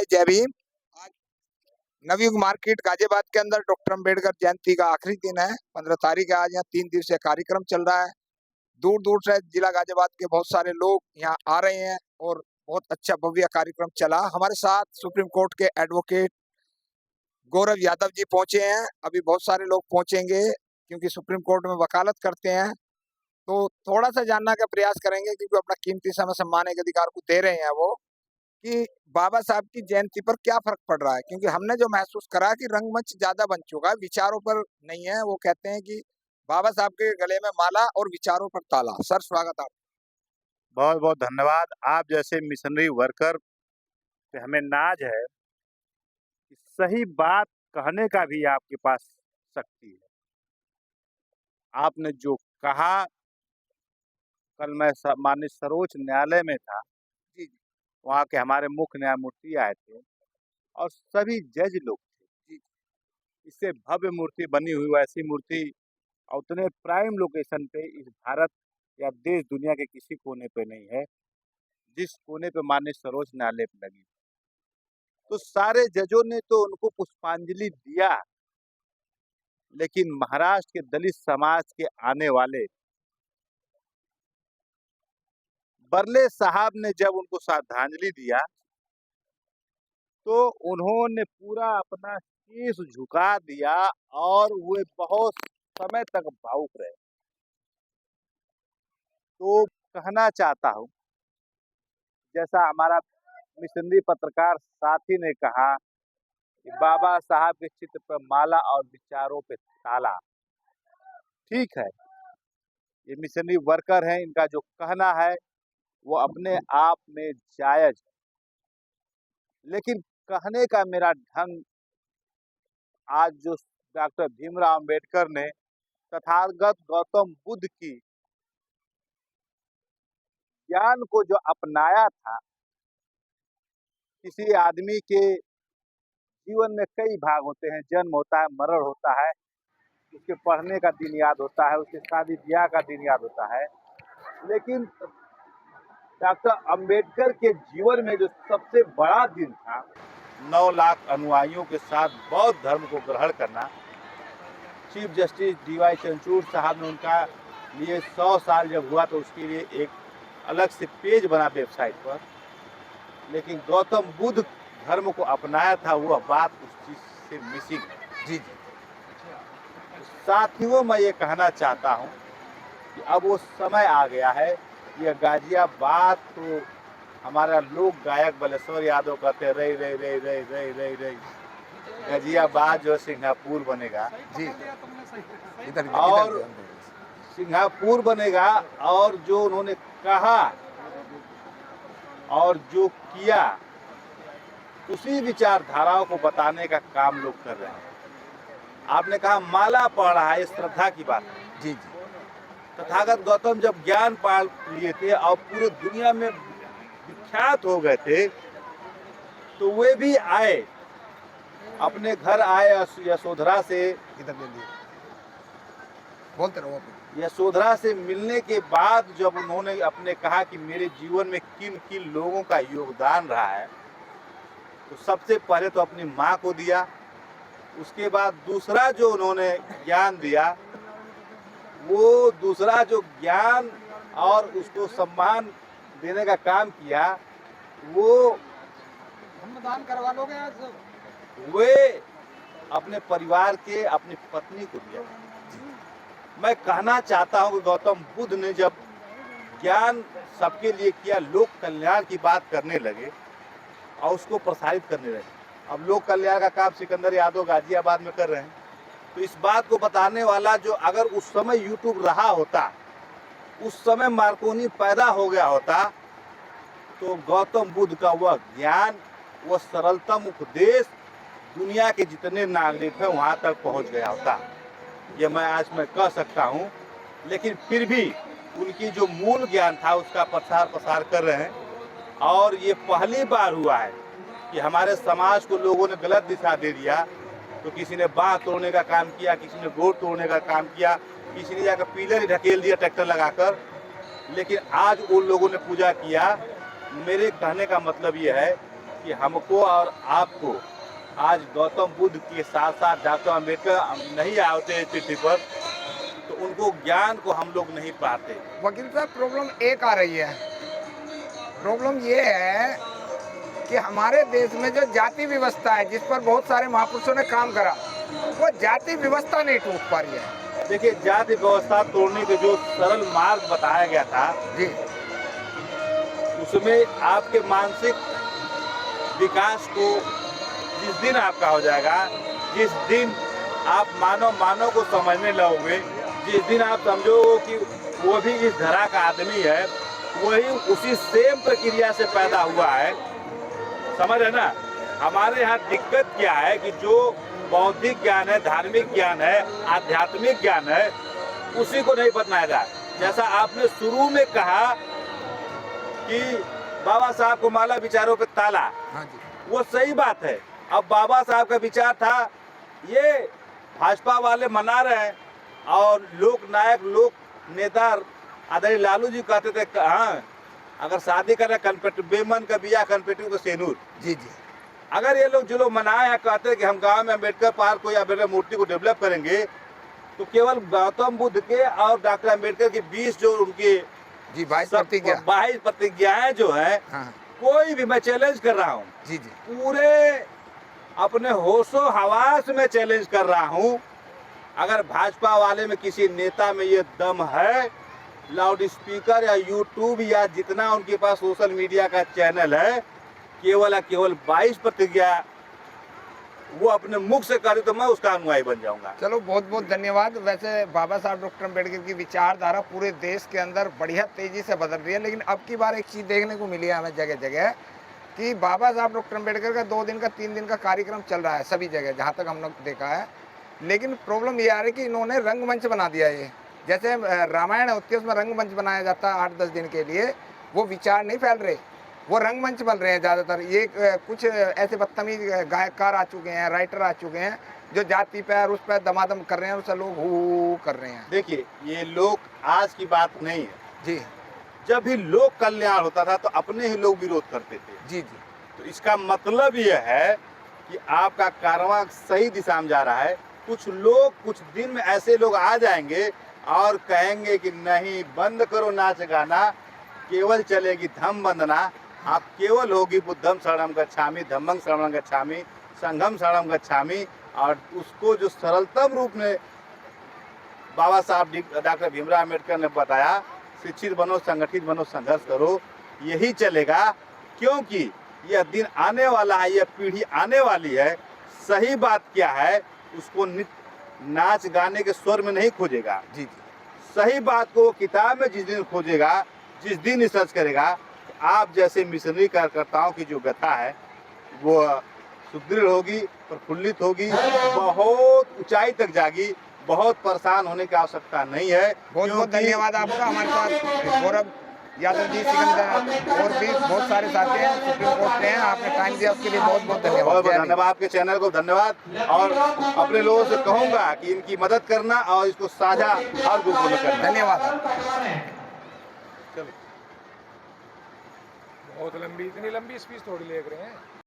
हाय जय भीम। आज नवयुग मार्केट गाजियाबाद के अंदर डॉक्टर अंबेडकर जयंती का आखिरी दिन है। 15 तारीख है। आज यहाँ 3 दिवसीय कार्यक्रम चल रहा है। दूर दूर से जिला गाजियाबाद के बहुत सारे लोग यहाँ आ रहे हैं और बहुत अच्छा भव्य कार्यक्रम चला। हमारे साथ सुप्रीम कोर्ट के एडवोकेट गौरव यादव जी पहुंचे हैं। अभी बहुत सारे लोग पहुंचेंगे क्योंकि सुप्रीम कोर्ट में वकालत करते हैं। तो थोड़ा सा जानने का प्रयास करेंगे क्योंकि अपना कीमती समय सम्मानित अधिकार को दे रहे हैं वो, कि बाबा साहब की जयंती पर क्या फर्क पड़ रहा है। क्योंकि हमने जो महसूस करा कि रंगमंच ज्यादा बन चुका है, विचारों पर नहीं है। वो कहते हैं कि बाबा साहब के गले में माला और विचारों पर ताला। सर स्वागत आप। बहुत बहुत धन्यवाद। आप जैसे मिशनरी वर्कर पे हमें नाज है कि सही बात कहने का भी आपके पास शक्ति है। आपने जो कहा, कल मैं माननीय सर्वोच्च न्यायालय में था, जी जी वहाँ के हमारे मुख्य न्यायमूर्ति आए थे और सभी जज लोग थे। जी इससे भव्य मूर्ति बनी हुई, वैसी मूर्ति और उतने प्राइम लोकेशन पे इस भारत या देश दुनिया के किसी कोने पे नहीं है, जिस कोने पे माननीय सर्वोच्च न्यायालय पे लगी। तो सारे जजों ने तो उनको पुष्पांजलि दिया, लेकिन महाराष्ट्र के दलित समाज के आने वाले बर्ले साहब ने जब उनको श्रद्धांजलि दिया तो उन्होंने पूरा अपना शीश झुका दिया और वे बहुत समय तक भावुक रहे। तो कहना चाहता हूँ, जैसा हमारा मिशनरी पत्रकार साथी ने कहा कि बाबा साहब के चित्र पर माला और विचारों पे ताला। ठीक है, ये मिशनरी वर्कर हैं, इनका जो कहना है वो अपने आप में जायज है, लेकिन कहने का मेरा ढंग आज जो डॉक्टर भीमराव अंबेडकर ने तथागत गौतम बुद्ध की ज्ञान को जो अपनाया था, किसी आदमी के जीवन में कई भाग होते हैं, जन्म होता है, मरण होता है, उसके पढ़ने का दिन याद होता है, उसके शादी ब्याह का दिन याद होता है, लेकिन डॉक्टर अंबेडकर के जीवन में जो सबसे बड़ा दिन था, 9 लाख अनुयायियों के साथ बौद्ध धर्म को ग्रहण करना। चीफ जस्टिस DY चंद्रचूड़ साहब ने उनका लिए 100 साल जब हुआ तो उसके लिए एक अलग से पेज बना वेबसाइट पर, लेकिन गौतम बुद्ध धर्म को अपनाया था, वह बात उस चीज से मिसिंग है। जी साथियों, मैं ये कहना चाहता हूँ कि अब वो समय आ गया है। ये गाजियाबाद तो हमारा लोक गायक बलेश्वर यादव कहते हैं, रई रई रई रई रई रई रई, गाजियाबाद जो सिंगापुर बनेगा जी, और सिंगापुर बनेगा। और जो उन्होंने कहा और जो किया, उसी विचारधाराओं को बताने का काम लोग कर रहे हैं। आपने कहा माला पढ़ रहा है, ये श्रद्धा की बात है। जी जी तथागत गौतम जब ज्ञान पा लिए थे और पूरे दुनिया में विख्यात हो गए थे, तो वे भी आए, अपने घर आए यशोधरा से, बोलते रहो। यशोधरा से मिलने के बाद जब उन्होंने अपने कहा कि मेरे जीवन में किन किन लोगों का योगदान रहा है, तो सबसे पहले तो अपनी माँ को दिया। उसके बाद दूसरा जो उन्होंने ज्ञान दिया, वो दूसरा जो ज्ञान और उसको सम्मान देने का काम किया, वो दान करवा लोगे आज? वे अपने परिवार के, अपनी पत्नी को दिया। मैं कहना चाहता हूँ कि गौतम बुद्ध ने जब ज्ञान सबके लिए किया, लोक कल्याण की बात करने लगे और उसको प्रसारित करने लगे। अब लोक कल्याण का काम सिकंदर यादव गाजियाबाद में कर रहे हैं। तो इस बात को बताने वाला जो अगर उस समय यूट्यूब रहा होता, उस समय मार्कोनी पैदा हो गया होता, तो गौतम बुद्ध का वह ज्ञान, वह सरलतम उपदेश दुनिया के जितने नागरिक हैं वहाँ तक पहुँच गया होता। ये मैं आज कह सकता हूँ, लेकिन फिर भी उनकी जो मूल ज्ञान था उसका प्रसार कर रहे हैं। और ये पहली बार हुआ है कि हमारे समाज को लोगों ने गलत दिशा दे दिया। तो किसी ने बाँह तोड़ने का काम किया, किसी ने गोड़ तोड़ने का काम किया, किसी ने जाकर पिलर ही ढकेल दिया ट्रैक्टर लगाकर, लेकिन आज उन लोगों ने पूजा किया। मेरे कहने का मतलब ये है कि हमको और आपको आज गौतम बुद्ध के साथ साथ डॉक्टर अम्बेडकर नहीं आए होते चिट्ठी पर तो उनको ज्ञान को हम लोग नहीं पाते। वकील साहब प्रॉब्लम एक आ रही है, प्रॉब्लम ये है कि हमारे देश में जो जाति व्यवस्था है जिस पर बहुत सारे महापुरुषों ने काम करा, वो जाति व्यवस्था नहीं टूट पा रही है। देखिए, जाति व्यवस्था तोड़ने के जो सरल मार्ग बताया गया था जी, उसमें आपके मानसिक विकास को जिस दिन आपका हो जाएगा, जिस दिन आप मानव को समझने लगोगे, जिस दिन आप समझोगे कि वो भी इस धरा का आदमी है, वही उसी सेम प्रक्रिया से पैदा हुआ है। समझ रहे ना? हमारे यहाँ दिक्कत क्या है कि जो बौद्धिक ज्ञान है, धार्मिक ज्ञान है, आध्यात्मिक ज्ञान है, उसी को नहीं अपनाया जाए। जैसा आपने शुरू में कहा कि बाबा साहब को माला विचारों पे ताला, हाँ जी, वो सही बात है। अब बाबा साहब का विचार था, ये भाजपा वाले मना रहे हैं और लोक नायक लोक नेता आदरणीय लालू जी कहते थे हाँ अगर शादी करें कनपेटी बेमन का बिया कनपेटी को सेनूर। जी जी, अगर ये लोग जो लोग मनाए हैं कहते हैं कि हम गांव में अम्बेडकर पार्क को या अम्बेडकर मूर्ति को डेवलप करेंगे, तो केवल गौतम बुद्ध के और डॉक्टर अम्बेडकर के बीच जो उनके जी 22 प्रतिज्ञाएं जो है, हाँ, कोई भी मैं चैलेंज कर रहा हूँ, जी जी, पूरे अपने होशो हवास में चैलेंज कर रहा हूँ। अगर भाजपा वाले में किसी नेता में ये दम है, लाउड स्पीकर या यूट्यूब या जितना उनके पास सोशल मीडिया का चैनल है, केवल 22 प्रतिज्ञा वो अपने मुख से करे तो मैं उसका अनुयायी बन जाऊंगा। चलो बहुत बहुत धन्यवाद। वैसे बाबा साहब डॉक्टर अम्बेडकर की विचारधारा पूरे देश के अंदर बढ़िया तेजी से बदल रही है, लेकिन अब की बार एक चीज़ देखने को मिली है हमें जगह जगह कि बाबा साहब डॉक्टर अम्बेडकर का 2 दिन का 3 दिन का कार्यक्रम चल रहा है सभी जगह, जहाँ तक हम लोग देखा है। लेकिन प्रॉब्लम ये आ रही है कि इन्होंने रंगमंच बना दिया। ये जैसे रामायण होती है उसमें रंगमंच बनाया जाता है 8-10 दिन के लिए, वो विचार नहीं फैल रहे, वो रंगमंच बन रहे हैं ज़्यादातर। ये कुछ ऐसे बदतमीज गायककार आ चुके हैं, राइटर आ चुके हैं जो जाति पर उस पर दमादम कर रहे हैं, उससे लोग हू कर रहे हैं। देखिए, ये लोग आज की बात नहीं है जी, जब भी लोक कल्याण होता था तो अपने ही लोग विरोध करते थे। जी जी, तो इसका मतलब यह है कि आपका कारवां सही दिशा में जा रहा है। कुछ लोग कुछ दिन में ऐसे लोग आ जाएंगे और कहेंगे कि नहीं, बंद करो नाच गाना, केवल चलेगी धम वंदना, आप केवल होगी बुद्धम शरणम गच्छामि, धम्मं शरणम गच्छामि, संघम शरणम गच्छामि। और उसको जो सरलतम रूप में बाबा साहब डॉक्टर भीमराव अम्बेडकर ने बताया, शिक्षित बनो, संगठित बनो, संघर्ष करो, यही चलेगा। क्योंकि यह दिन आने वाला है, यह पीढ़ी आने वाली है। सही बात क्या है उसको नाच गाने के स्वर में नहीं खोजेगा। जी जी, सही बात को किताब में जिस दिन खोजेगा, जिस दिन रिसर्च करेगा, तो आप जैसे मिशनरी कार्यकर्ताओं की जो व्यथा है वो सुदृढ़ होगी, प्रफुल्लित होगी, बहुत ऊंचाई तक जागी। बहुत परेशान होने की आवश्यकता नहीं है। बहुत बहुत धन्यवाद आपका। हमारे साथ गौरव यादव जी, सिकंदर और भी बहुत सारे साथी हैं, सुप्रीम कोर्ट के हैं। आपने टाइम दिया उसके लिए बहुत बहुत धन्यवाद। बहुत बहुत धन्यवाद, आपके चैनल को धन्यवाद। और अपने लोगों से कहूँगा कि इनकी मदद करना और इसको साझा और ग्रुपों में करना। धन्यवाद। चलो, बहुत लंबी, इतनी लंबी स्पीच थोड़ी ले रहे हैं।